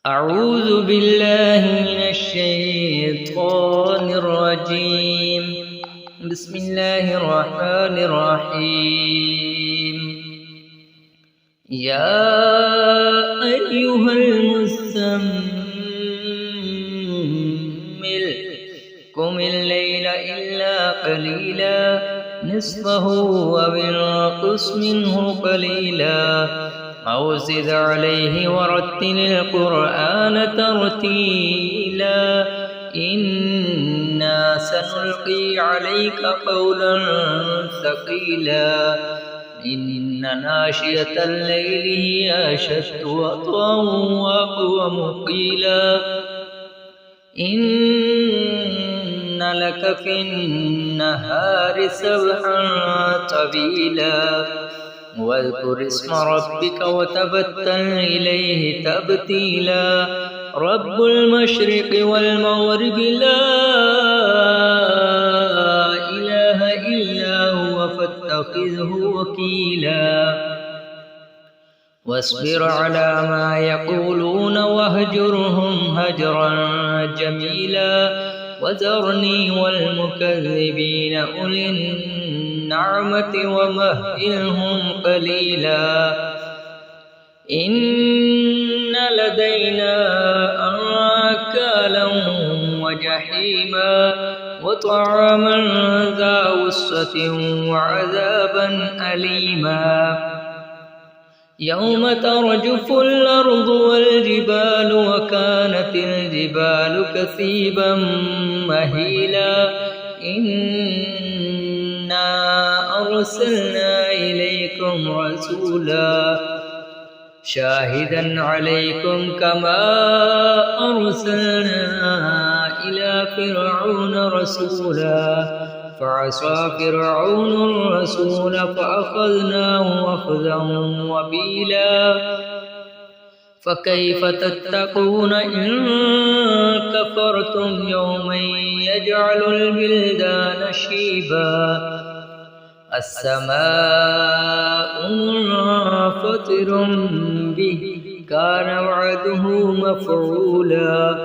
أعوذ بالله من الشيطان الرجيم. بسم الله الرحمن الرحيم. يا أيها المزمل قم الليل إلا قليلا نصفه أو انقص منه قليلا أو زد عليه ورتل القرآن ترتيلا إنا سنلقي عليك قولا ثقيلا إن ناشئة الليل هي أشد وطئا وأقوم قيلا إن لك في النهار سبحا طويلا واذكر اسم ربك وتبتل إليه تبتيلا رب المشرق والمغرب لا إله إلا هو فاتخذه وكيلا واصبر على ما يقولون واهجرهم هجرا جميلا وذرني والمكذبين أولي النعمة ومهلهم قليلا إن لدينا أنكالا وجحيما وطعاما ذا غصة وعذابا أليما يوم ترجف الأرض والجبال وكانت الجبال كثيبا مهيلا إنا أرسلنا إليكم رسولا شاهدا عليكم كما أرسلنا إلى فرعون رسولا فعصى فرعون الرسول فأخذناه أخذا وبيلا فكيف تتقون إن كفرتم يوما يجعل البلدان شيبا السماء منفطر به كان وعده مفعولا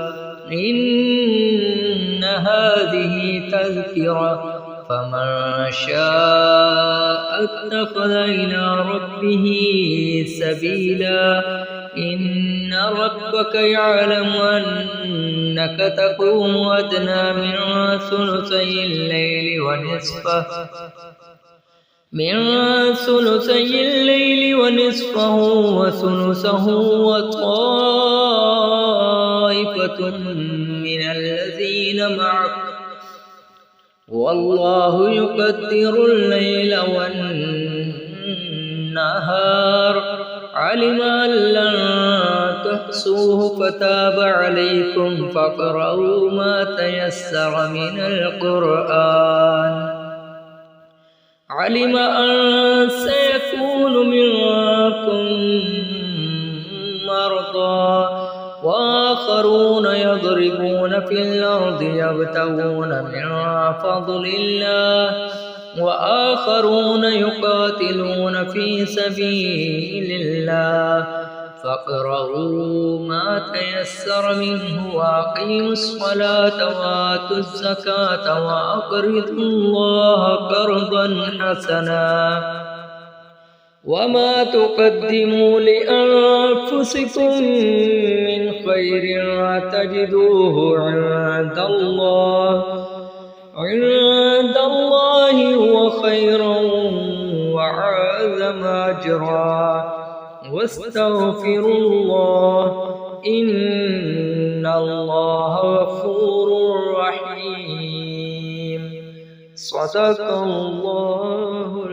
إن هذه تذكرة فمن شاء اتخذ إلى ربه سبيلا إن ربك يعلم أنك تقوم أدنى من ثلثي الليل ونصفه وثلثه وطائفة من الذين معك والله يقدر الليل والنهار علم أن لن تحصوه فتاب عليكم فاقرؤوا ما تيسر من القرآن علم أن سيكون منكم مرضى وآخرون يضربون في الأرض يبتغون من فضل الله وآخرون يقاتلون في سبيل الله فاقرؤوا ما تيسر منه وأقيموا الصلاة وآتوا الزكاة وأقرضوا الله قرضا حسنا وما تقدموا لأنفسكم من خير تجدوه عند الله هو خيرا وأعظم أجرا واستغفروا الله إن الله غفور رحيم صدق الله